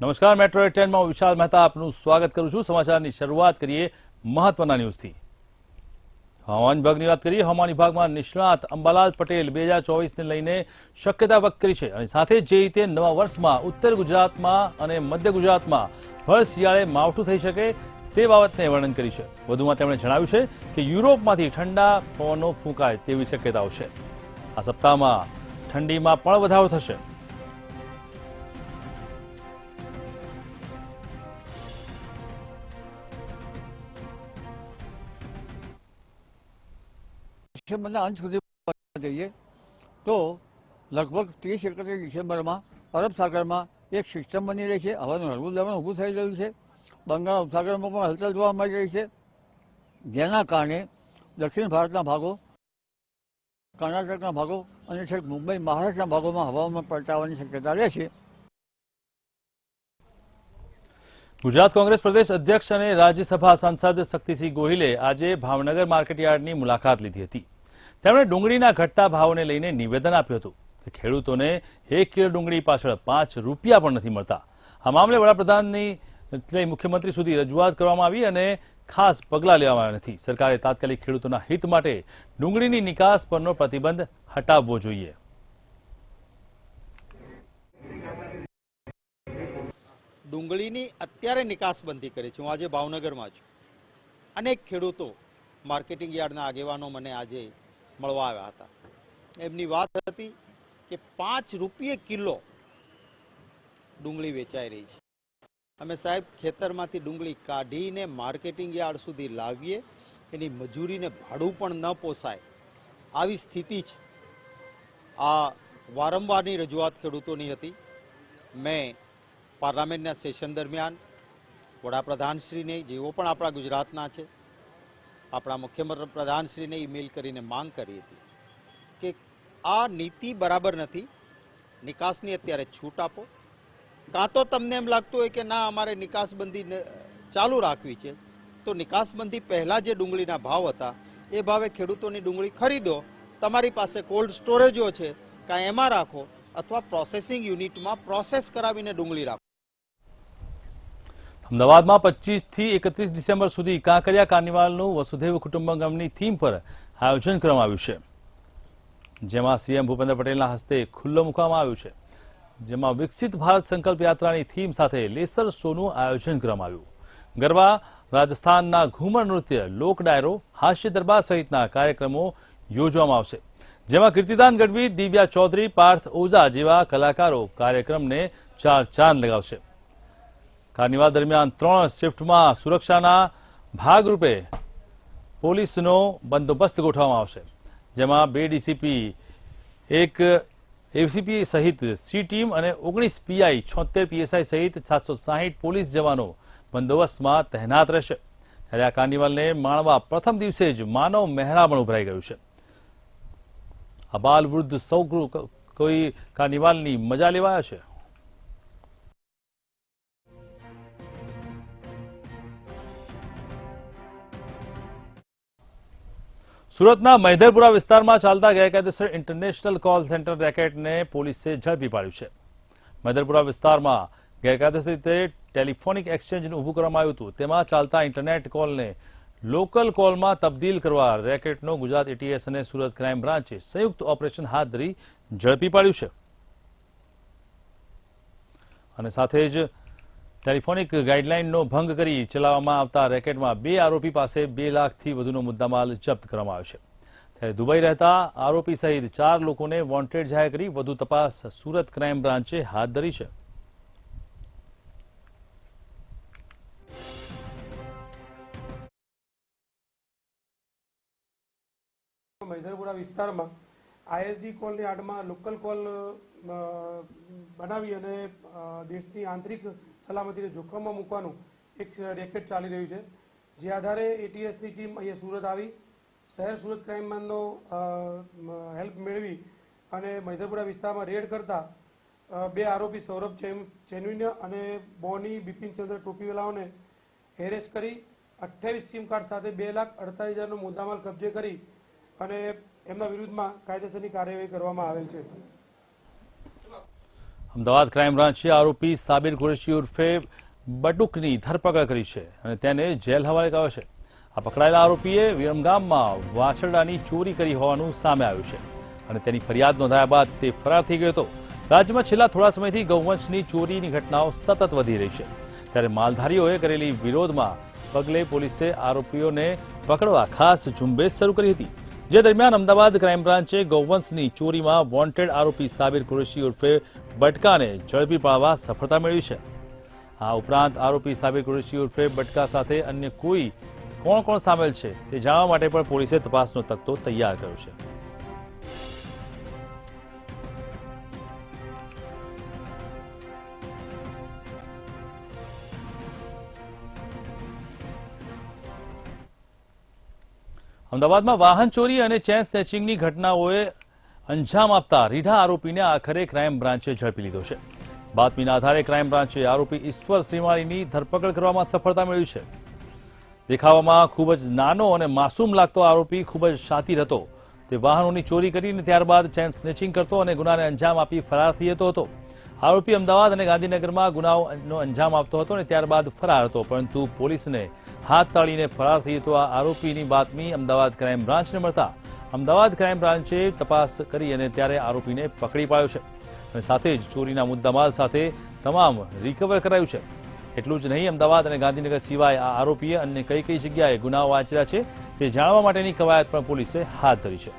નમસ્કાર, મેટ્રો 10 માં વિશાલ મહેતા આપનું સ્વાગત કરું છું। સમાચારની શરૂઆત કરીએ મહત્વના ન્યૂઝથી। હવામાન વિભાગની વાત કરીએ। હવામાન વિભાગમાં નિષ્ણાત અંબાલાલ પટેલ 2024ને લઈને શક્યતા વ્યક્ત કરી છે અને સાથે જ જે રીતે નવા વર્ષમાં ઉત્તર ગુજરાતમાં અને મધ્ય ગુજરાતમાં ભર શિયાળે માવઠું થઈ શકે તે બાબતને વર્ણન કરી છે। વધુમાં તેમણે જણાવ્યું છે કે યુરોપમાંથી ઠંડા પવનો ફૂંકાય તેવી શક્યતાઓ છે। આ સપ્તાહમાં ઠંડીમાં પણ વધારો થશે। ડિસેમ્બરના અંત સુધી જઈએ તો લગભગ 30-31 ડિસેમ્બરમાં અરબ સાગરમાં એક સિસ્ટમ બની રહી છે। હવાનું હળવું દબાણ ઊભું થઈ રહ્યું છે। બંગાળ ઉપસાગરમાં પણ હલચલ જોવા મળી રહી છે, જેના કારણે દક્ષિણ ભારતના ભાગો, કર્ણાટકના ભાગો અને છેક મુંબઈ મહારાષ્ટ્રના ભાગોમાં હવામાન પલટાવાની શક્યતા રહેશે। ગુજરાત કોંગ્રેસ પ્રદેશ અધ્યક્ષ અને રાજ્યસભા સાંસદ શક્તિસિંહ ગોહિલે આજે ભાવનગર માર્કેટયાર્ડની મુલાકાત લીધી હતી। તેમણે ડુંગળીના ઘટતા ભાવને લઈને નિવેદન આપ્યું હતું કે ખેડૂતોને 1 કિલો ડુંગળી પાછળ 5 રૂપિયા પણ નથી મળતા। આ મામલે વડાપ્રધાનની લઈ મુખ્યમંત્રી સુધી રજૂઆત કરવામાં આવી અને ખાસ પગલાં લેવામાં આવ્યા નથી। સરકારે તાત્કાલિક ખેડૂતોના હિત માટે ડુંગળીની નિકાસ પરનો પ્રતિબંધ હટાવવો જોઈએ। ડુંગળીની અત્યારે નિકાસબંધી કરી છે। હું આજે ભાવનગરમાં છું। અનેક ખેડૂતો માર્કેટિંગ યાર્ડના આગેવાનો મને આજે મળવા આવ્યા હતા। એમની વાત હતી કે 5 રૂપિયે કિલો ડુંગળી વેચાઈ રહી છે। અમે સાહેબ ખેતરમાંથી ડુંગળી કાઢીને માર્કેટિંગ યાર્ડ સુધી લાવીએ, એની મજૂરીને ભાડું પણ ન પોસાય, આવી સ્થિતિ છે। આ વારંવારની રજૂઆત ખેડૂતોની હતી। મેં પાર્લામેન્ટના સેશન દરમિયાન વડાપ્રધાનશ્રીને, જેઓ પણ આપણા ગુજરાતના છે, આપણા મુખ્યપ્રધાનશ્રીને ઈમેલ કરીને માંગ કરી હતી કે આ નીતિ બરાબર નથી, નિકાસની અત્યારે છૂટ આપો। કાં તો તમને એમ લાગતું હોય કે ના અમારે નિકાસબંધી ચાલુ રાખવી છે, તો નિકાસબંધી પહેલાં જે ડુંગળીના ભાવ હતા એ ભાવે ખેડૂતોની ડુંગળી ખરીદો। તમારી પાસે કોલ્ડ સ્ટોરેજો છે, કાં એમાં રાખો અથવા પ્રોસેસિંગ યુનિટમાં પ્રોસેસ કરાવીને ડુંગળી રાખો। અમદાવાદમાં 25 થી 31 ડિસેમ્બર સુધી કાંકરિયા કાર્નિવાલનું વસુધૈવ કુટુંબકમની થીમ પર આયોજન કરવામાં આવ્યું છે, જેમાં સીએમ ભૂપેન્દ્ર પટેલના હસ્તે ખુલ્લો મૂકવામાં આવ્યું છે, જેમાં વિકસિત ભારત સંકલ્પ યાત્રાની થીમ સાથે લેસર શોનું આયોજન કરવામાં આવ્યું। ગરબા, રાજસ્થાનના ઘુમર નૃત્ય, લોક ડાયરો, હાસ્ય દરબાર સહિતના કાર્યક્રમો યોજવામાં આવશે, જેમાં કીર્તિદાન ગઢવી, દિવ્યા ચૌધરી, પાર્થ ઓઝા જેવા કલાકારો કાર્યક્રમને 4 ચાંદ લગાવશે। કાર્નિવાલ દરમિયાન 3 શિફ્ટમાં સુરક્ષાના ભાગરૂપે પોલીસનો બંદોબસ્ત ગોઠવવામાં આવશે, જેમાં 2 ડીસીપી, 1 એસીપી સહિત સી ટીમ અને 19 પીઆઈ, 76 પીએસઆઈ સહિત 760 પોલીસ જવાનો બંદોબસ્તમાં તહેનાત રહેશે। ત્યારે આ કાર્નિવાલને માણવા પ્રથમ દિવસે જ માનવ મહેરામણ ઉભરાઈ ગયું છે। અબાલ વૃદ્ધ સૌ કોઈ કાર્નિવાલની મજા લેવાયા છે। સુરતના મૈધરપુરા વિસ્તારમાં ચાલતા ગેરકાયદેસર ઇન્ટરનેશનલ કોલ સેન્ટર રેકેટને પોલીસે ઝડપી પાડ્યું છે। મૈધરપુરા વિસ્તારમાં ગેરકાયદેસર રીતે ટેલિફોનિક એક્સચેન્જ ઊભું કરવામાં આવ્યું હતું, તેમાં ચાલતા ઇન્ટરનેટ કોલને લોકલ કોલમાં તબદીલ કરવા રેકેટનો ગુજરાત એટીએસ અને સુરત ક્રાઇમ બ્રાન્ચે સંયુક્ત ઓપરેશન હાથ ધરી ઝડપી પાડ્યું છે। અને સાથે જ ટેલિફોનિક ગાઈડલાઇનનો ભંગ કરી ચલાવવામાં આવતા રેકેટમાં 2 આરોપી પાસે 2 લાખથી વધુનો મુદ્દામાલ જપ્ત કરવામાં આવ્યો છે। ત્યારે દુબઈ રહેતા આરોપી સહિત 4 લોકોને વોન્ટેડ જાહેર કરી વધુ તપાસ સુરત ક્રાઇમ બ્રાન્ચે હાથ ધરી છે। મૈધરપુરા વિસ્તારમાં આઈએસડી કોલની આડમાં લોકલ કોલ બનાવી અને દેશની આંતરિક સલામતીને જોખમમાં મૂકવાનું એક રેકેટ ચાલી રહ્યું છે, જે આધારે એટીએસની ટીમ અહીંયા સુરત આવી શહેર સુરત ક્રાઇમ બ્રાન્ચનો હેલ્પ મેળવી અને મૈધરપુરા વિસ્તારમાં રેડ કરતા 2 આરોપી સૌરભ ચેન્વિન્ય અને બોની બિપિનચંદ્ર ટોપીવાલાઓને એરેસ્ટ કરી 28 સિમ કાર્ડ સાથે 2,48,000નો મુદ્દામાલ કબજે કરી અને એમના વિરુદ્ધમાં કાયદેસરની કાર્યવાહી કરવામાં આવેલ છે। અમદાવાદ ક્રાઇમ બ્રાન્ચે આરોપી સાબિર કુરેશી ઉર્ફે બટુકની ધરપકડ કરી છે અને તેને જેલ હવાલે કર્યો છે. આ પકડાયેલા આરોપીએ વિરમગામમાં વાછરડાની ચોરી કરી હોવાનું સામે આવ્યું છે અને તેની ફરિયાદ નોંધાયા બાદ તે ફરાર થઈ ગયો હતો. રાજ્યમાં છેલ્લા થોડા સમયથી ગૌવંશની ચોરીની ઘટનાઓ સતત વધી રહી છે, ત્યારે માલધારીઓએ કરેલી વિરોધમાં પગલે પોલીસે આરોપીઓને પકડવા ખાસ ઝુંબેશ શરૂ કરી હતી. જે દરમિયાન અમદાવાદ ક્રાઇમ બ્રાન્ચે ગૌવંશની ચોરીમાં વોન્ટેડ આરોપી સાબિર કુરેશી ઉર્ફે બટકાને ઝડપી પાડવા સફળતા મેળવી છે. આ ઉપરાંત આરોપી સાબિર કુરેશી ઉર્ફે બટકા સાથે અન્ય કોણ કોણ સામેલ છે તે જાણવા માટે પણ પોલીસે તપાસનો તખ્તો તૈયાર કર્યો છે. અમદાવાદમાં વાહન ચોરી અને ચેન સ્નેચિંગની ઘટનાઓએ અંજામ આપતા રીઢા આરોપીને આખરે ક્રાઇમ બ્રાન્ચે ઝડપી લીધો છે. બાતમીના આધારે ક્રાઇમ બ્રાન્ચે આરોપી ઈશ્વર શ્રીમાળીની ધરપકડ કરવામાં સફળતા મેળવી છે. દેખાવામાં ખૂબ જ નાનો અને માસૂમ લાગતો આરોપી ખૂબ જ શાતિર હતો. તે વાહનોની ચોરી કરીને ત્યારબાદ ચેન સ્નેચિંગ કરતો અને ગુનાને અંજામ આપી ફરાર થઈ જતો હતો. આરોપી અમદાવાદ અને ગાંધીનગરમાં ગુનાઓનો અંજામ આપતો હતો અને ત્યારબાદ ફરાર હતો, પરંતુ પોલીસને હાથ તાળીને ફરાર થઈ જતો આ આરોપીની બાતમી અમદાવાદ ક્રાઇમ બ્રાન્ચને મળતા અમદાવાદ ક્રાઇમ બ્રાન્ચે તપાસ કરી અને ત્યારે આરોપીને પકડી પાડ્યો છે અને સાથે જ ચોરીના મુદ્દામાલ સાથે તમામ રિકવર કરાયું છે. એટલું જ નહીં, અમદાવાદ અને ગાંધીનગર સિવાય આ આરોપીએ અન્ય કઈ કઈ જગ્યાએ ગુનાઓ આચર્યા છે તે જાણવા માટેની કવાયત પણ પોલીસે હાથ ધરી છે.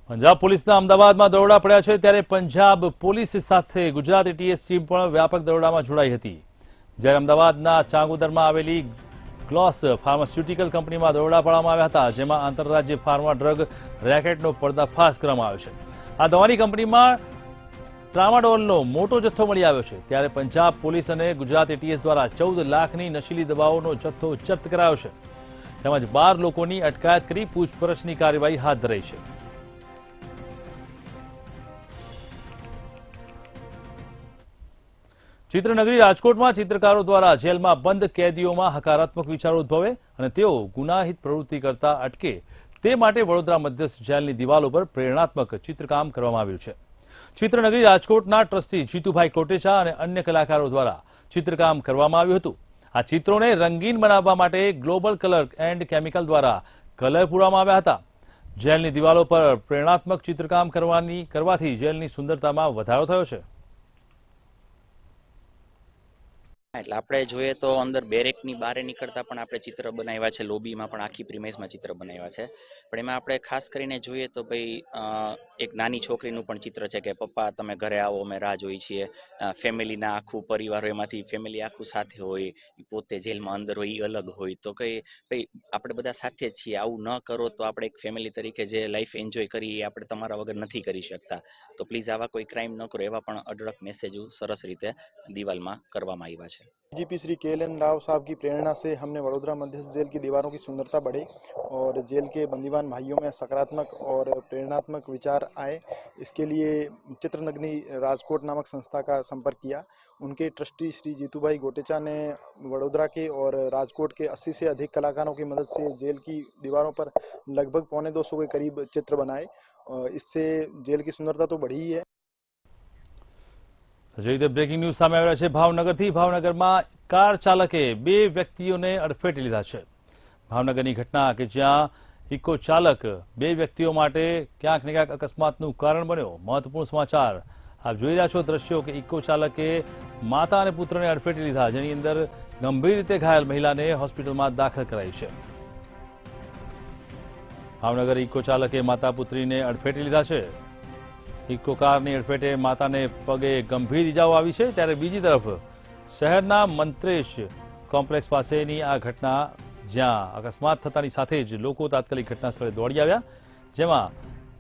પંજાબ પોલીસના અમદાવાદમાં દરોડા પડ્યા છે, ત્યારે પંજાબ પોલીસ સાથે ગુજરાત એટીએસ ટીમ પણ વ્યાપક દરોડામાં જોડાઈ હતી. જ્યારે અમદાવાદના ચાંગોદરમાં આવેલી ગ્લોસ ફાર્માસ્યુટિકલ કંપનીમાં દરોડા પાડવામાં આવ્યા હતા, જેમાં આંતરરાજ્ય ફાર્મા ડ્રગ રેકેટનો પર્દાફાશ કરવામાં આવ્યો છે. આ દવાની કંપનીમાં ટ્રામાડોલનો મોટો જથ્થો મળી આવ્યો છે, ત્યારે પંજાબ પોલીસ અને ગુજરાત એટીએસ દ્વારા 14 લાખની નશીલી દવાઓનો જથ્થો જપ્ત કરાયો છે. તેમજ 12 લોકોની અટકાયત કરી પૂછપરછની કાર્યવાહી હાથ ધરાઈ છે. ચિત્રનગરી રાજકોટમાં ચિત્રકારો દ્વારા જેલમાં બંધ કેદીઓમાં હકારાત્મક વિચારો ઉદ્ભવે અને તેઓ ગુનાહિત પ્રવૃત્તિ કરતા અટકે તે માટે વડોદરા મધ્યસ્થ જેલની દિવાલો પર પ્રેરણાત્મક ચિત્રકામ કરવામાં આવ્યું છે. ચિત્રનગરી રાજકોટના ટ્રસ્ટી જીતુભાઈ કોટેચા અને અન્ય કલાકારો દ્વારા ચિત્રકામ કરવામાં આવ્યું હતું. આ ચિત્રોને રંગીન બનાવવા માટે ગ્લોબલ કલર એન્ડ કેમિકલ દ્વારા કલર પૂરવામાં આવ્યા હતા. જેલની દિવાલો પર પ્રેરણાત્મક ચિત્રકામ કરવાથી જેલની સુંદરતામાં વધારો થયો છે. એટલે આપણે જોઈએ તો અંદર બેરેકની બહાર નીકળતા પણ આપણે ચિત્ર બનાવ્યા છે, લોબીમાં પણ આખી પ્રિમાઇસમાં ચિત્ર બનાવ્યા છે. પણ એમાં આપણે ખાસ કરીને જોઈએ તો ભાઈ એક નાની છોકરીનું પણ ચિત્ર છે કે પપ્પા તમે ઘરે આવો, અમે રાહ જોઈએ છીએ. ફેમિલીના આખું પરિવાર હોય, એમાંથી ફેમિલી આખું સાથે હોય, પોતે જેલમાં અંદર હોય એ અલગ હોય. તો કઈ ભાઈ આપણે બધા સાથે જ છીએ, આવું ન કરો તો આપણે એક ફેમિલી તરીકે જે લાઈફ એન્જોય કરી એ આપણે તમારા વગર નથી કરી શકતા. તો પ્લીઝ આવા કોઈ ક્રાઇમ ન કરો, એવા પણ અઢળક મેસેજો સરસ રીતે દિવાલમાં કરવામાં આવ્યા છે. डीजीपी श्री KLN राव साहब की प्रेरणा से हमने वडोदरा मध्यस्थ जेल की दीवारों की सुंदरता बढ़ाई और जेल के बंदीवान भाइयों में सकारात्मक और प्रेरणात्मक विचार आए. इसके लिए चित्रनगरी राजकोट नामक संस्था का संपर्क किया. उनके ट्रस्टी श्री जीतूभाई गोटेचा ने वडोदरा के और राजकोट के 80 से अधिक कलाकारों की मदद से जेल की दीवारों पर लगभग 250 के करीब चित्र बनाए. इससे जेल की सुंदरता तो बढ़ी ही है. જે રીતે બ્રેકિંગ ન્યૂઝ સામે આવ્યા છે ભાવનગરથી. ભાવનગરમાં કાર ચાલકે 2 વ્યક્તિઓને અડફેટે લીધા છે. ભાવનગરની ઘટના કે જ્યાં ઇકો ચાલક 2 વ્યક્તિઓ માટે ક્યાંક ને ક્યાંક અકસ્માતનું કારણ બન્યો. મહત્વપૂર્ણ સમાચાર આપ જોઈ રહ્યા છો દ્રશ્યો કે ઇકો ચાલકે માતા અને પુત્રને અડફેટે લીધા, જેની અંદર ગંભીર રીતે ઘાયલ મહિલાને હોસ્પિટલમાં દાખલ કરાઈ છે. ભાવનગર ઇકો ચાલકે માતા પુત્રીને અડફેટે લીધા છે. ઇકો કારની અડફેટે માતાને પગે ગંભીર ઇજાઓ આવી છે, ત્યારે બીજી તરફ શહેરના મંત્રેશ કોમ્પ્લેક્સ પાસેની આ ઘટના, જ્યાં અકસ્માત થતાની સાથે જ લોકો તાત્કાલિક ઘટના સ્થળે દોડી આવ્યા, જેમાં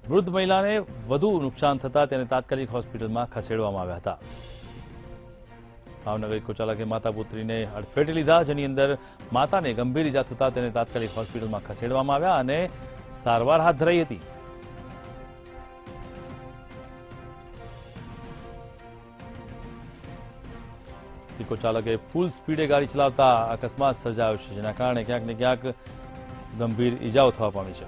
વૃદ્ધ મહિલાને વધુ નુકસાન થતાં તેને તાત્કાલિક હોસ્પિટલમાં ખસેડવામાં આવ્યા હતા. ભાવનગર ઇકો ચાલકે માતા પુત્રીને અડફેટે લીધા, જેની અંદર માતાને ગંભીર ઇજા થતાં તેને તાત્કાલિક હોસ્પિટલમાં ખસેડવામાં આવ્યા અને સારવાર હાથ ધરાઈ હતી. ઇકો ચાલકે ફૂલ સ્પીડે ગાડી ચલાવતા અકસ્માત સર્જાયો છે, જેના કારણે ક્યાંક ને ક્યાંક ગંભીર ઈજાઓ થવા પામી છે.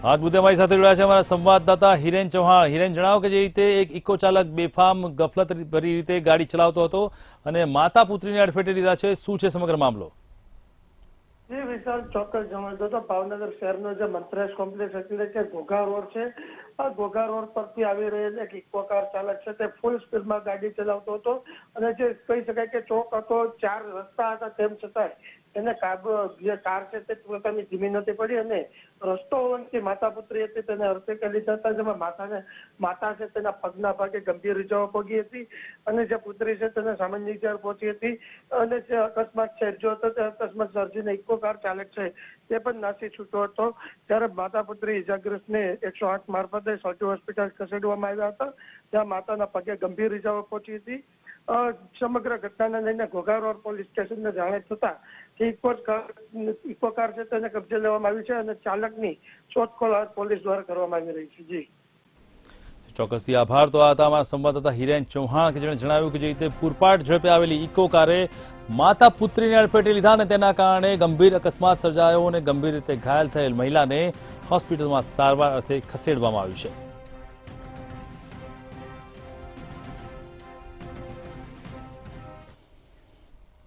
આજ મુદ્દે અમારી સાથે જોડાયા છે અમારા સંવાદદાતા હિરેન ચૌહાણ. હિરેન, જણાવો કે જે રીતે એક ઇકો ચાલક બેફામ ગફલત ભરી રીતે ગાડી ચલાવતો હતો અને માતા પુત્રીને અડફેટે લીધા છે, શું છે સમગ્ર મામલો? જે વિશાલ ચોક્કસ જણાવતો હતો, ભાવનગર શહેરનો જે મંત્રાલય કોમ્પ્લેક્સ એટલે કે ઘોઘા રોડ છે, આ ઘોઘા રોડ પરથી આવી રહેલ એક ઇકો કાર ચાલક છે તે ફૂલ સ્પીડમાં ગાડી ચલાવતો હતો અને જે કહી શકાય કે ચોક હતો, 4 રસ્તા હતા, તેમ છતાં એને જે કાર છે તે પોતાની ધીમી નથી પડી અને રસ્તો હોવાથી માતા પુત્રી હતી તેને અડફેટે લીધા હતા, જેમાં માતા છે તેના પગના ભાગે ગંભીર ઇજાઓ પહોંચી હતી અને જે પુત્રી છે તેને સામાન્ય ઇજા પહોંચી હતી અને જે અકસ્માત સર્જ્યો હતો તે અકસ્માત સર્જીને ઇકો કાર ચાલક છે તે પણ નાસી છૂટ્યો હતો. ત્યારે માતા પુત્રી ઇજાગ્રસ્તને 108 મારફતે સર્ટી હોસ્પિટલ ખસેડવામાં આવ્યા હતા, જ્યાં માતાના પગે ગંભીર ઇજાઓ પહોંચી હતી. સમગ્ર ઘટનાને લઈને ઘોઘા રોડ પોલીસ સ્ટેશનને જાણ થતા ઇકો કાર છે તેને કબજે લેવામાં આવી છે અને ચાલકની શોધખોળ પોલીસ દ્વારા કરવામાં આવી રહી છે. જી ચોક્કસથી આભાર. તો આ હતા અમારા સંવાદદાતા હિરેન ચૌહાણ કે જેણે જણાવ્યું કે જે રીતે પૂરપાટ ઝડપે આવેલી ઇકો કારે માતા પુત્રીને અડફેટે લીધા અને તેના કારણે ગંભીર અકસ્માત સર્જાયો અને ગંભીર રીતે ઘાયલ થયેલ મહિલાને હોસ્પિટલમાં સારવાર અર્થે ખસેડવામાં આવી છે.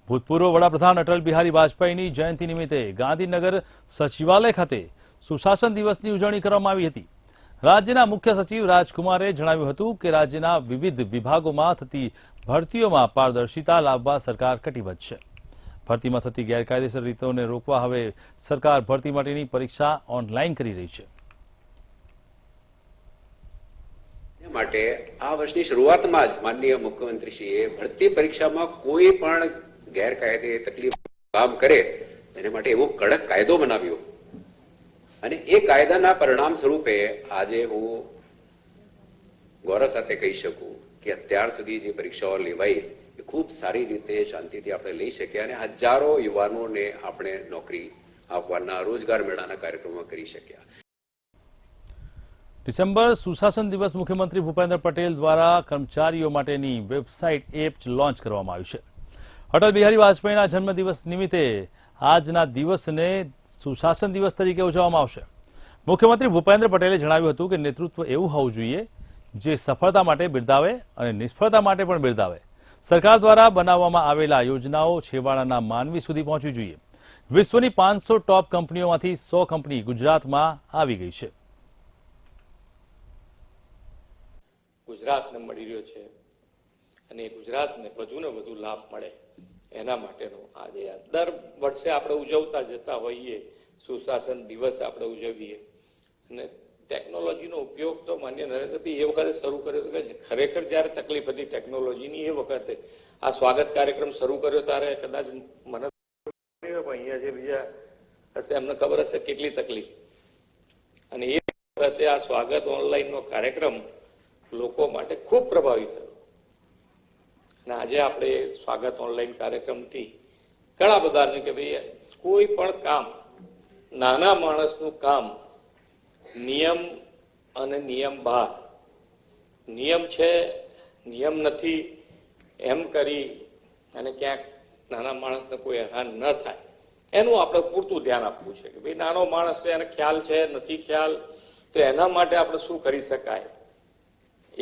ભૂતપૂર્વ વડાપ્રધાન અટલ બિહારી વાજપેયીની જયંતિ નિમિત્તે ગાંધીનગર સચિવાલય ખાતે સુશાસન દિવસની ઉજવણી કરવામાં આવી હતી. રાજ્યના મુખ્ય સચિવ રાજકુમારે જણાવ્યું હતું કે રાજ્યના વિવિધ વિભાગોમાં થતી ભરતીઓમાં પારદર્શિતા લાવવા સરકાર કટિબદ્ધ છે. ભરતીમાં થતી ગેરકાયદેસર રીતોને રોકવા હવે સરકાર ભરતી માટેની પરીક્ષા ઓનલાઈન કરી રહી છે. માટે આ વર્ષની શરૂઆતમાં જ માનનીય મુખ્યમંત્રીશ્રીએ ભરતી પરીક્ષામાં કોઈ પણ ગેરકાયદે તકલીફ કામ કરે એને માટે એવો કડક કાયદો બનાવ્યો અને એ કાયદાના પરિણામ સ્વરૂપે આજે હું ગૌરવ સાથે કહી શકું કે અત્યાર સુધી જે પરીક્ષાઓ લેવાઈ એ ખૂબ સારી રીતે શાંતિથી આપણે લઈ શક્યા અને હજારો યુવાનોને આપણે નોકરી આપવાના રોજગાર મેળાના કાર્યક્રમો કરી શક્યા. ડિસેમ્બર સુશાસન દિવસ મુખ્યમંત્રી ભૂપેન્દ્ર પટેલ દ્વારા કર્મચારીઓ માટેની વેબસાઇટ એપ લોન્ચ કરવામાં આવી છે. અટલ બિહારી વાજપેયીના જન્મદિવસ નિમિત્તે આજના દિવસને સુશાસન દિવસ તરીકે ઉજવવામાં આવશે. મુખ્યમંત્રી ભૂપેન્દ્ર પટેલે જણાવ્યું હતું કે નેતૃત્વ એવું હોવું જોઈએ જે સફળતા માટે બિરદાવે અને નિષ્ફળતા માટે પણ બિરદાવે. સરકાર દ્વારા બનાવવામાં આવેલા યોજનાઓ છેવાડાના માનવી સુધી પહોંચવી જોઈએ. વિશ્વની 500 ટોપ કંપનીઓમાંથી 100 કંપની ગુજરાતમાં આવી ગઈ છે. ગુજરાતને મળી રહ્યો છે અને ગુજરાતને વધુ ને વધુ લાભ મળે એના માટેનો આજે દર વર્ષે આપણે ઉજવતા જતા હોઈએ સુશાસન દિવસ આપણે ઉજવીએ અને ટેકનોલોજીનો ઉપયોગ તો માન્ય નરેન્દ્રભાઈ એ વખતે શરૂ કર્યો હતો કે ખરેખર જ્યારે તકલીફ હતી ટેકનોલોજીની એ વખતે આ સ્વાગત કાર્યક્રમ શરૂ કર્યો ત્યારે કદાચ મને અહીંયા જે બીજા હશે એમને ખબર હશે કેટલી તકલીફ અને એ વખતે આ સ્વાગત ઓનલાઈનનો કાર્યક્રમ લોકો માટે ખૂબ પ્રભાવિત થયો અને આજે આપણે સ્વાગત ઓનલાઈન કાર્યક્રમથી ઘણા બધા કે ભાઈ કોઈ પણ કામ નાના માણસનું કામ નિયમ અને નિયમ બહાર નિયમ છે નિયમ નથી એમ કરી અને ક્યાંક નાના માણસને કોઈ હેરાન ન થાય એનું આપણે પૂરતું ધ્યાન આપવું છે કે ભાઈ નાનો માણસ છે એને ખ્યાલ છે નથી ખ્યાલ તો એના માટે આપણે શું કરી શકાય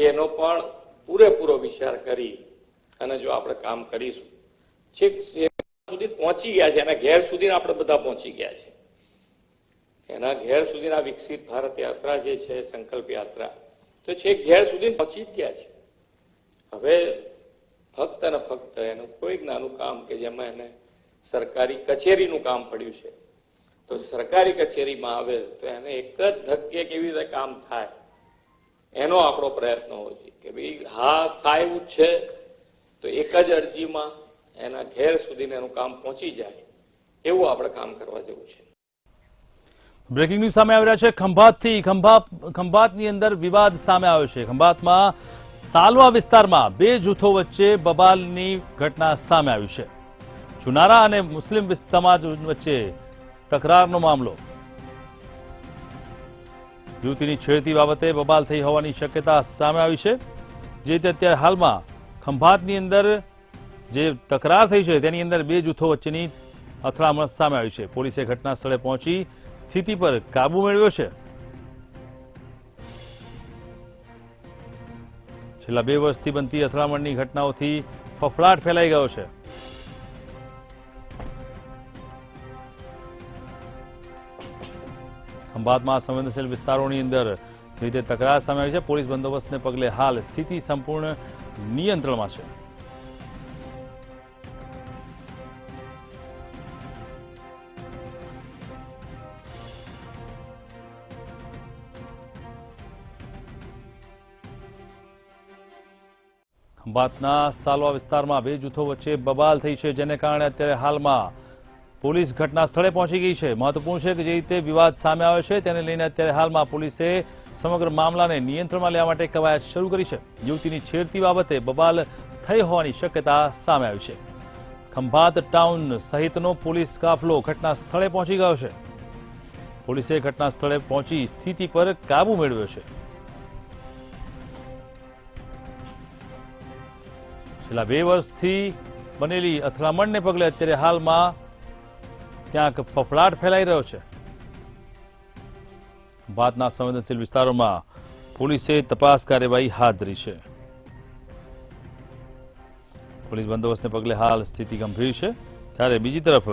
એનો પણ પૂરેપૂરો વિચાર કરી અને જો આપણે કામ કરીશું છેક સુધી પહોંચી ગયા છે એના ઘેર સુધી આપણે બધા પહોંચી ગયા છે એના ઘેર સુધીના વિકસિત ભારત યાત્રા જે છે સંકલ્પ યાત્રા તો છેક ઘેર સુધી પહોંચી જ ગયા છે. હવે ફક્ત ને ફક્ત એનું કોઈક નાનું કામ કે જેમાં એને સરકારી કચેરીનું કામ પડ્યું છે તો સરકારી કચેરીમાં આવે તો એને એક જ ધક્કે કેવી રીતે કામ થાય એનો આપણો પ્રયત્ન હોવો જોઈએ કે ભાઈ હા થાય એવું છે તો એક જ અરજીમાં એના ઘેર સુધી એનું કામ પહોંચી જાય એવું આપણે કામ કરવા જેવું છે. બ્રેકિંગ ન્યૂઝ સામે આવી રહ્યા છે ખંભાતથી. ખંભાતની અંદર વિવાદ સામે આવ્યો છે. ખંભાતમાં સાલવા વિસ્તારમાં 2 જૂથો વચ્ચે બબાલની ઘટના સામે આવી છે. ચુનારા અને મુસ્લિમ સમાજ વચ્ચે તકરારનો મામલો. યુવતીની છેડતી બાબતે બબાલ થઈ હોવાની શક્યતા સામે આવી છે. જે તે અત્યારે હાલમાં ખંભાતની અંદર જે તકરાર થઈ છે તેની અંદર બે જૂથો વચ્ચેની અથડામણ સામે આવી છે. પોલીસે ઘટના સ્થળે પહોંચી સ્થિતિ પર કાબુ મેળવ્યો છે. છેલ્લા 2 વર્ષથી બનતી અથડામણની ઘટનાઓથી ફફડાટ ફેલાઈ ગયો છે. ખંભાતમાં સંવેદનશીલ વિસ્તારોની અંદર જે રીતે તકરાર સામે આવી છે, પોલીસ બંદોબસ્તને પગલે હાલ સ્થિતિ સંપૂર્ણ નિયંત્રણમાં છે. ખંભાતના સાલવા વિસ્તારમાં બે જૂથો વચ્ચે બબાલ થઈ છે, જેને કારણે અત્યારે હાલમાં પોલીસ ઘટના સ્થળે પહોંચી ગઈ છે. મહત્વપૂર્ણ છે કે જે રીતે વિવાદ સામે આવ્યો છે તેને લઈને અત્યારે હાલમાં પોલીસે સમગ્ર મામલાને નિયંત્રણમાં લેવા માટે કવાયત શરૂ કરી છે. યુવતીની છેડતી બાબતે બબાલ થઈ હોવાની શક્યતા સામે આવી છે. ખંભાત ટાઉન સહિતનો પોલીસ કાફલો ઘટના સ્થળે પહોંચી ગયો છે. પોલીસે ઘટના સ્થળે પહોંચી સ્થિતિ પર કાબુ મેળવ્યો છે. છેલ્લા 2 વર્ષથી બનેલી અથડામણને પગલે અત્યારે હાલમાં ક્યાંક ફફડાટ ફેલાઈ રહ્યો છે. ખંભાતના સંવેદનશીલ વિસ્તારોમાં પોલીસે તપાસ કાર્યવાહી હાથ ધરી છે. પોલીસ બંદોબસ્તને પગલે હાલ સ્થિતિ ગંભીર છે, ત્યારે બીજી તરફ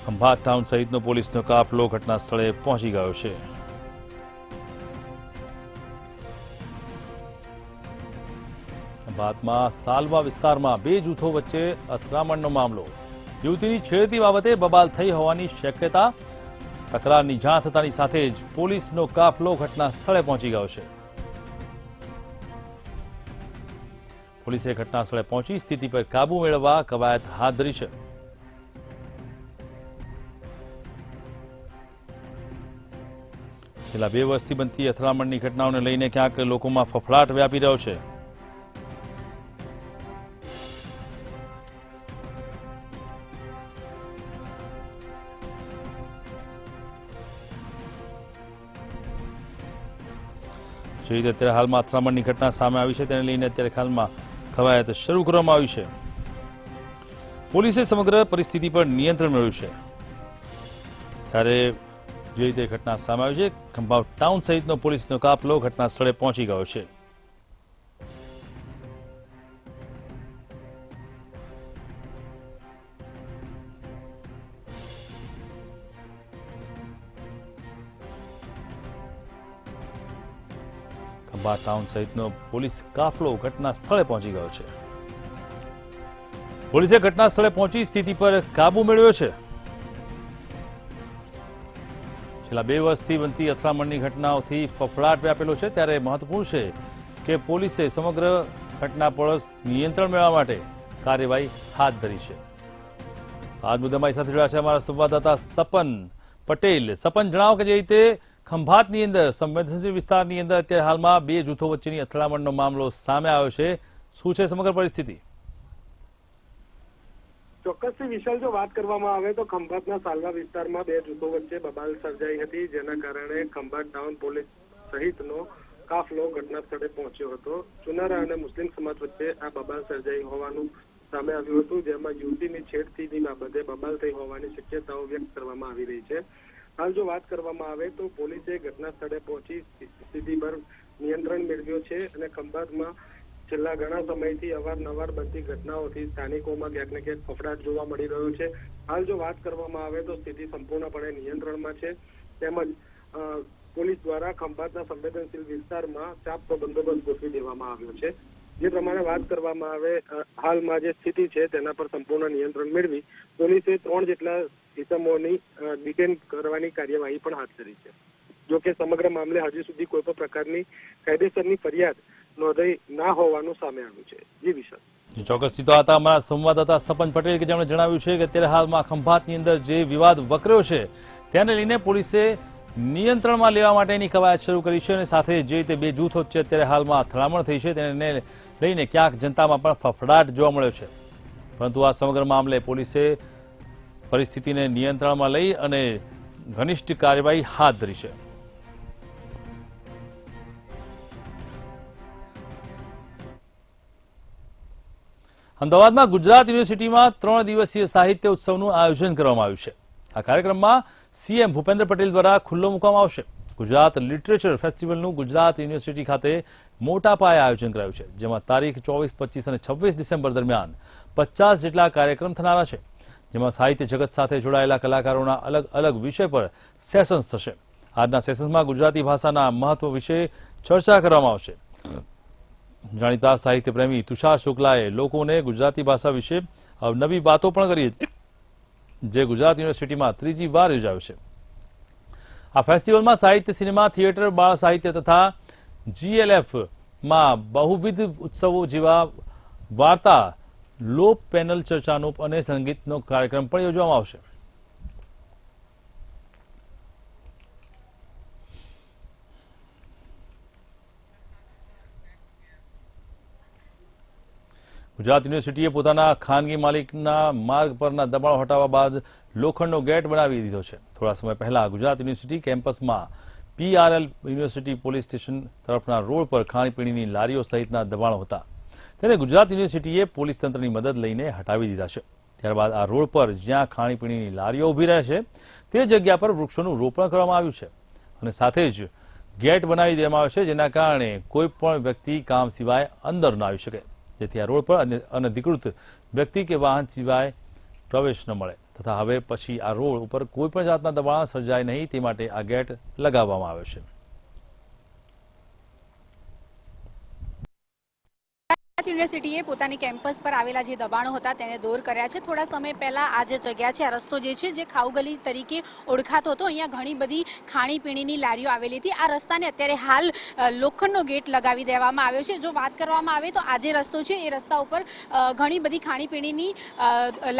ખંભાત ટાઉન સહિતનો પોલીસનો કાફલો ઘટના સ્થળે પહોંચી ગયો છે. ખંભાતમાં સાલવા વિસ્તારમાં બે જૂથો વચ્ચે અથડામણનો મામલો. યુવતીની છેડતી બાબતે બબાલ થઈ હોવાની શક્યતા. તકરારની જાણ થતાની સાથે જ પોલીસનો કાફલો ઘટના સ્થળે પહોંચી ગયો છે. પોલીસે ઘટના સ્થળે પહોંચી સ્થિતિ પર કાબુ મેળવવા કવાયત હાથ ધરી છે. છેલ્લા 2 વર્ષથી બનતી અથડામણની ઘટનાઓને લઈને ક્યાંક લોકોમાં ફફડાટ વ્યાપી રહ્યો છે. જે રીતે અત્યારે હાલમાં અથડામણની ઘટના સામે આવી છે તેને લઈને અત્યારે હાલમાં કવાયત શરૂ કરવામાં આવી છે. પોલીસે સમગ્ર પરિસ્થિતિ પર નિયંત્રણ મેળવ્યું છે. ત્યારે જે રીતે ઘટના સામે આવી છે, ખંભાત ટાઉન સહિતનો પોલીસનો કાફલો ઘટના સ્થળે પહોંચી ગયો છે. ખંભાત ટાઉન સહિતનો પોલીસ કાફલો ઘટના સ્થળે પહોંચી ગયો છે. પોલીસે ઘટના સ્થળે પહોંચી સ્થિતિ પર કાબુ મેળવ્યો છે. છેલ્લા 2 વર્ષથી બનતી અથડામણની ઘટનાઓથી ફફડાટ વ્યાપેલો છે, ત્યારે મહત્વપૂર્ણ છે કે પોલીસે સમગ્ર ઘટના પર નિયંત્રણ મેળવવા માટે કાર્યવાહી હાથ ધરી છે. આજ મુદ્દે અમારી સાથે જોડાયા છે અમારા સંવાદદાતા સપન પટેલ. સપન, જણાવો કે જે રીતે ખંભાતની અંદર સંવેદનશીલ વિસ્તારની અંદર અત્યારે હાલમાં બે જૂથો વચ્ચેની અથડામણનો મામલો સામે આવ્યો છે, શું છે સમગ્ર પરિસ્થિતિ? ચોક્કસથી વિશાલ, જો વાત કરવામાં આવે તો ખંભાતના સાલવા વિસ્તારમાં બે જૂથો વચ્ચે બબાલ સર્જાઈ હતી, જેના કારણે ખંભાત ટાઉન પોલીસ સહિતનો કાફલો ઘટના સ્થળે પહોંચ્યો હતો. ચુનારા અને મુસ્લિમ સમાજ વચ્ચે આ બબાલ સર્જાઈ હોવાનું સામે આવ્યું હતું, જેમાં યુવતીની છેડતીની બાબતે બબાલ થઈ હોવાની શક્યતાઓ વ્યક્ત કરવામાં આવી રહી છે. હાલ જો વાત કરવામાં આવે તો પોલીસે ઘટના સ્થળે પહોંચી સ્થિતિ પર નિયંત્રણ મેળવ્યો છે અને ખંભાતમાં છેલ્લા ઘણા સમયથી અવારનવાર બનતી ઘટનાઓથી સ્થાનિકોમાં ક્યાંક ને ક્યાંક ફફડાટ જોવા મળી રહ્યો છે. હાલ જો વાત કરવામાં આવે તો સ્થિતિ સંપૂર્ણપણે નિયંત્રણમાં છે, તેમજ પોલીસ દ્વારા ખંભાતના સંવેદનશીલ વિસ્તારમાં ચાપતો બંદોબસ્ત ગોઠવી દેવામાં આવ્યો છે. જે પ્રમાણે વાત કરવામાં આવે, હાલમાં જે સ્થિતિ છે તેના પર સંપૂર્ણ નિયંત્રણ મેળવી પોલીસે 3 જેટલા ઇસમોની ડિટેન કરવાની કાર્યવાહી પણ હાથ ધરી છે. જોકે સમગ્ર મામલે હજી સુધી કોઈ પણ પ્રકારની કાયદેસરની ફરિયાદ નોંધાઈ ના હોવાનું સામે આવ્યું છે. જી વિશાલ. ચોક્કસથી તો હતા અમારા સંવાદદાતા સપન પટેલ કે જેમણે જણાવ્યું છે કે અત્યારે હાલમાં ખંભાતની અંદર જે વિવાદ વકર્યો છે તેને લઈને પોલીસે નિયંત્રણમાં લેવા માટેની કવાયત શરૂ કરી છે અને સાથે જે રીતે બે જૂથો વચ્ચે અત્યારે હાલમાં અથડામણ થઈ છે તેને લઈને ક્યાંક જનતામાં પણ ફફડાટ જોવા મળ્યો છે. પરંતુ આ સમગ્ર મામલે પોલીસે પરિસ્થિતિને નિયંત્રણમાં લઈ અને ઘનિષ્ઠ કાર્યવાહી હાથ ધરી છે. અમદાવાદમાં ગુજરાત યુનિવર્સિટીમાં 3 દિવસીય સાહિત્ય ઉત્સવનું આયોજન કરવામાં આવ્યું છે. આ કાર્યક્રમમાં સીએમ ભૂપેન્દ્ર પટેલ દ્વારા ખુલ્લો મૂકવામાં આવશે. ગુજરાત લિટરેચર ફેસ્ટિવલનું ગુજરાત યુનિવર્સિટી ખાતે મોટા પાયે આયોજન કરાયું છે, જેમાં તારીખ 24, 25 અને 26 ડિસેમ્બર દરમિયાન 50 જેટલા કાર્યક્રમ થનારા છે, જેમાં સાહિત્ય જગત સાથે જોડાયેલા કલાકારોના અલગ અલગ વિષય પર સેશન્સ થશે. આજના સેશન્સમાં ગુજરાતી ભાષાના મહત્વ વિશે ચર્ચા કરવામાં આવશે. જાણીતા સાહિત્ય પ્રેમી તુષાર શુક્લાએ લોકોને ગુજરાતી ભાષા વિશે નવી વાતો પણ કરી હતી, જે ગુજરાત યુનિવર્સિટીમાં 3જી વાર યોજાયો છે. આ ફેસ્ટિવલમાં સાહિત્ય, સિનેમા, થિયેટર, બાળ સાહિત્ય તથા GLFમાં બહુવિધ ઉત્સવો જેવા વાર્તા, લોક પેનલ ચર્ચાનો અને સંગીતનો કાર્યક્રમ પણ યોજવામાં આવશે. ગુજરાત યુનિવર્સિટીએ પોતાના ખાનગી માલિકના માર્ગ પરના દબાણો હટાવવા બાદ લોખંડનો ગેટ બનાવી દીધો છે. થોડા સમય પહેલા ગુજરાત યુનિવર્સિટી કેમ્પસમાં PRL યુનિવર્સિટી પોલીસ સ્ટેશન તરફના રોડ પર ખાણીપીણીની લારીઓ સહિતના દબાણો હતા, તેને ગુજરાત યુનિવર્સિટીએ પોલીસ તંત્રની મદદ લઈને હટાવી દીધા છે. ત્યારબાદ આ રોડ પર જ્યાં ખાણીપીણીની લારીઓ ઊભી રહે છે તે જગ્યા પર વૃક્ષોનું રોપણ કરવામાં આવ્યું છે અને સાથે જ ગેટ બનાવી દેવામાં આવ્યો છે, જેના કારણે કોઈ પણ વ્યક્તિ કામ સિવાય અંદર ન આવી શકે, જેથી આ રોડ પર અનધિકૃત વ્યક્તિ કે વાહન સિવાય પ્રવેશ ન મળે તથા હવે પછી આ રોડ ઉપર કોઈ પણ જાતના દબાણ સર્જાય નહીં તે માટે આ ગેટ લગાવવામાં આવ્યો છે. યુનિવર્સિટીએ પોતાની કેમ્પસ પર આવેલા જે દબાણો હતા તેને દૂર કર્યા છે. થોડા સમય પહેલા આ જે જગ્યા છે, આ રસ્તો જે છે, જે ખાઉગલી તરીકે ઓળખાતો હતો, અહીંયા ઘણી બધી ખાણીપીણીની લારીઓ આવેલી હતી. આ રસ્તાને અત્યારે હાલ લોખંડનો ગેટ લગાવી દેવામાં આવ્યો છે. જો વાત કરવામાં આવે તો આ જે રસ્તો છે એ રસ્તા ઉપર ઘણી બધી ખાણીપીણીની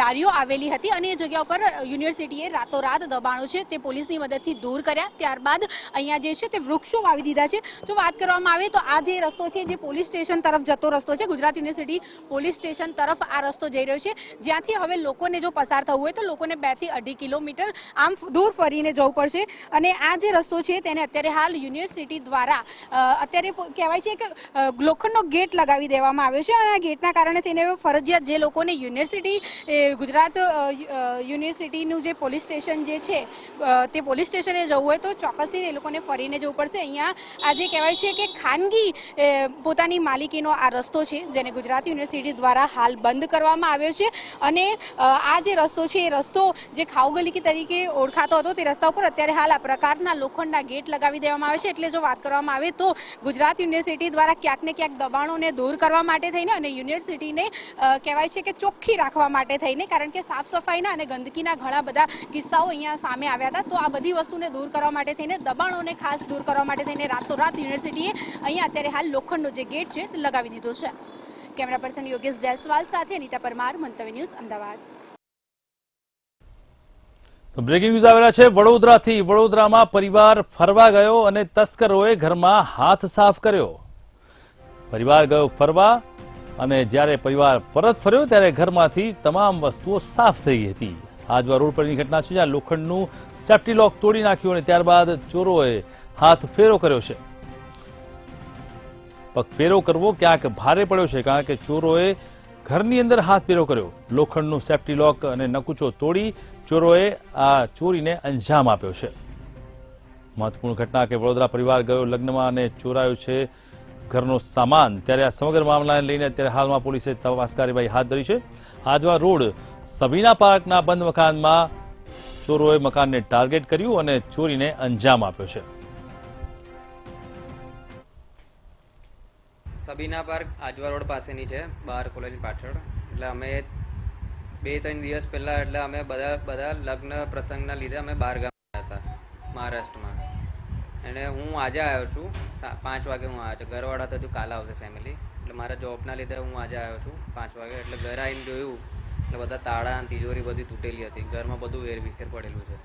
લારીઓ આવેલી હતી અને એ જગ્યા ઉપર યુનિવર્સિટીએ રાતોરાત દબાણો છે તે પોલીસની મદદથી દૂર કર્યા. ત્યારબાદ અહીંયા જે છે તે વૃક્ષો વાવી દીધા છે. જો વાત કરવામાં આવે તો આ જે રસ્તો છે, જે પોલીસ સ્ટેશન તરફ જતો રસ્તો છે, ગુજરાત યુનિવર્સિટી પોલીસ સ્ટેશન તરફ આ રસ્તો જઈ રહ્યો છે, જ્યાંથી હવે લોકોને જો પસાર થવું હોય તો લોકોને 2 થી 2.5 કિલોમીટર આમ દૂર ફરીને જવું પડશે. અને આ જે રસ્તો છે તેને અત્યારે હાલ યુનિવર્સિટી દ્વારા અત્યારે કહેવાય છે કે લોખંડનો ગેટ લગાવી દેવામાં આવ્યો છે અને આ ગેટના કારણે થઈને ફરજિયાત જે લોકોને ગુજરાત યુનિવર્સિટીનું જે પોલીસ સ્ટેશન જે છે તે પોલીસ સ્ટેશને જવું હોય તો ચોક્કસથી એ લોકોને ફરીને જવું પડશે. અહીંયા આજે કહેવાય છે કે ખાનગી પોતાની માલિકીનો આ રસ્તો છે, જેને ગુજરાત યુનિવર્સિટી દ્વારા હાલ બંધ કરવામાં આવ્યો છે અને આ જે રસ્તો છે એ રસ્તો જે ખાઉગલી તરીકે ઓળખાતો હતો તે રસ્તા ઉપર અત્યારે હાલ આ પ્રકારના લોખંડના ગેટ લગાવી દેવામાં આવે છે. એટલે જો વાત કરવામાં આવે તો ગુજરાત યુનિવર્સિટી દ્વારા ક્યાંક ને ક્યાંક દબાણોને દૂર કરવા માટે થઈને અને યુનિવર્સિટીને કહેવાય છે કે ચોખ્ખી રાખવા માટે થઈને, કારણ કે સાફ સફાઈના અને ગંદકીના ઘણા બધા કિસ્સાઓ અહીંયા સામે આવ્યા હતા, તો આ બધી વસ્તુને દૂર કરવા માટે થઈને, દબાણોને ખાસ દૂર કરવા માટે થઈને રાતોરાત યુનિવર્સિટીએ અહીંયા અત્યારે હાલ લોખંડનો જે ગેટ છે તે લગાવી દીધો છે. કેમેરા પર્સન યોગેશ જયસ્વાલ સાથે અનિતા પરમાર, મંતવ્ય ન્યૂઝ, અમદાવાદ. તો બ્રેકિંગ ન્યૂઝ આવેલા છે વડોદરાથી. વડોદરામાં પરિવાર ફરવા ગયો અને તસ્કરોએ ઘરમાં હાથ સાફ કર્યો. પરિવાર ગયો ફરવા અને જ્યારે પરિવાર પરત ફર્યો ત્યારે ઘરમાંથી તમામ વસ્તુઓ સાફ થઈ ગઈ હતી. આજવા રોડ પરની ઘટના છે, જ્યાં લોખંડનું સેફ્ટી લોક તોડી નાખ્યું અને ત્યારબાદ ચોરોએ હાથ ફેરો કર્યો છે. પગફેરો કરવો ક્યાંક ભારે પડ્યો છે, કારણ કે ચોરોએ ઘરની અંદર હાથ ફેરો કર્યો. લોખંડનું સેફ્ટી લોક અને નકુચો તોડી ચોરોએ આ ચોરીને અંજામ આપ્યો છે. મહત્વપૂર્ણ ઘટના કે વડોદરા પરિવાર ગયો લગ્નમાં અને ચોરાયો છે ઘરનો સામાન. ત્યારે આ સમગ્ર મામલાને લઈને અત્યારે હાલમાં પોલીસે તપાસ કાર્યવાહી હાથ ધરી છે. આજવા રોડ સબીના પાર્કના બંધ મકાનમાં ચોરોએ મકાનને ટાર્ગેટ કર્યું અને ચોરીને અંજામ આપ્યો છે. સબીના પાર્ક આજવા રોડ પાસેની છે, બહાર કોલેજની પાછળ. એટલે અમે 2-3 દિવસ પહેલાં એટલે અમે બધા લગ્ન પ્રસંગના લીધે અમે બહાર ગામ ગયા હતા મહારાષ્ટ્રમાં, અને હું આજે આવ્યો છું. 5 વાગે હું આવ્યો છું. ઘરવાળા તો હજુ કાલે આવશે ફેમિલી, એટલે મારા જોબના લીધે હું આજે આવ્યો છું 5 વાગે. એટલે ઘરે આવીને જોયું એટલે બધા તાળા અને તિજોરી બધી તૂટેલી હતી, ઘરમાં બધું વેરવિખેર પડેલું છે.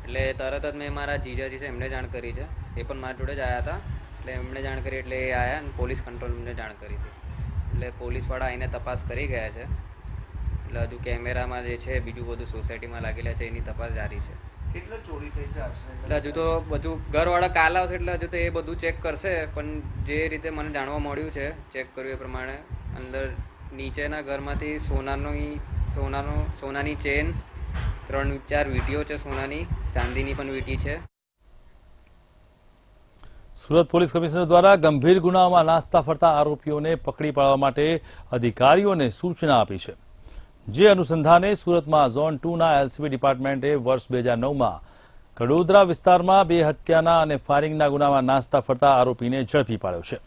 એટલે તરત જ મેં મારા જીજાજી છે એમને જાણ કરી છે, એ પણ મારા જોડે જ આવ્યા હતા. એટલે એમણે જાણ કરી એટલે એ આવ્યા અને પોલીસ કંટ્રોલને જાણ કરી હતી. એટલે પોલીસવાળા આવીને તપાસ કરી ગયા છે. એટલે હજુ કેમેરામાં જે છે બીજું બધું સોસાયટીમાં લાગેલા છે એની તપાસ જારી છે. કેટલા ચોરી થઈ છે એટલે હજુ તો બધું ઘરવાળા કાલ આવશે એટલે હજુ તો એ બધું ચેક કરશે, પણ જે રીતે મને જાણવા મળ્યું છે, ચેક કર્યું એ પ્રમાણે અંદર નીચેના ઘરમાંથી સોનાની ચેન, 3-4 વીંટીઓ છે સોનાની, ચાંદીની પણ વીંટી છે. સુરત પોલીસ કમિશનર દ્વારા ગંભીર ગુનાઓમાં નાસ્તા ફરતા આરોપીઓને પકડી પાડવા માટે અધિકારીઓને સૂચના આપી છે. જે અનુસંધાને સુરતમાં ઝોન 2ના એલસીબી ડિપાર્ટમેન્ટે વર્ષ 2009માં કડોદરા વિસ્તારમાં 2 હત્યાના અને ફાયરિંગના ગુનામાં નાસ્તા ફરતા આરોપીને ઝડપી પાડ્યો છે.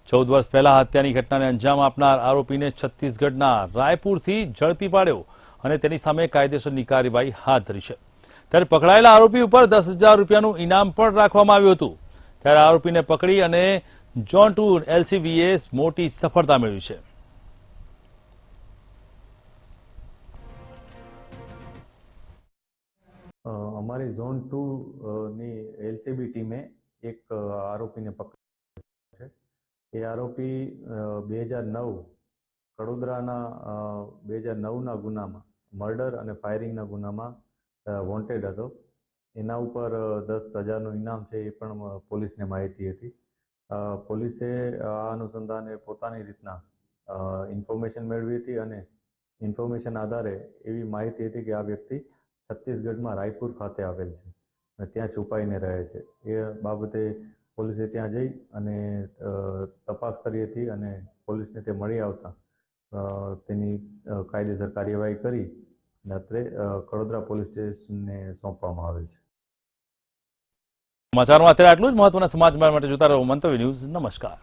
14 વર્ષ પહેલા હત્યાની ઘટનાને અંજામ આપનાર આરોપીને છત્તીસગઢના રાયપુરથી ઝડપી પાડ્યો અને તેની સામે કાયદેસરની કાર્યવાહી હાથ ધરી છે. ત્યારે પકડાયેલા આરોપી ઉપર 10,000 રૂપિયાનું ઇનામ પણ રાખવામાં આવ્યું હતું. ત્યારે આરોપીને પકડી અને ઝોન 2 એલસીબીએ મોટી સફળતા મેળવી છે. અમારી ઝોન 2ની એલસીબી ટીમે એક આરોપીને પકડ્યો છે. એ આરોપી 2009 કડોદરાના 2009ના ગુનામાં મર્ડર અને ફાયરિંગના ગુનામાં વોન્ટેડ હતો. એના ઉપર 10,000નું ઇનામ છે એ પણ પોલીસને માહિતી હતી. પોલીસે આ અનુસંધાને પોતાની રીતના ઇન્ફોર્મેશન મેળવી હતી અને ઇન્ફોર્મેશન આધારે એવી માહિતી હતી કે આ વ્યક્તિ છત્તીસગઢમાં રાયપુર ખાતે આવેલ છે અને ત્યાં છુપાઈને રહે છે. એ બાબતે પોલીસે ત્યાં જઈ અને તપાસ કરી હતી અને પોલીસને તે મળી આવતા તેની કાયદેસર કાર્યવાહી કરી અને અત્રે કડોદરા પોલીસ સ્ટેશનને સોંપવામાં આવેલ છે. સમાચારમાં અત્યારે આટલું જ. મહત્વના સમાચાર માટે જોતા રહો મંતવ્ય ન્યૂઝ. નમસ્કાર.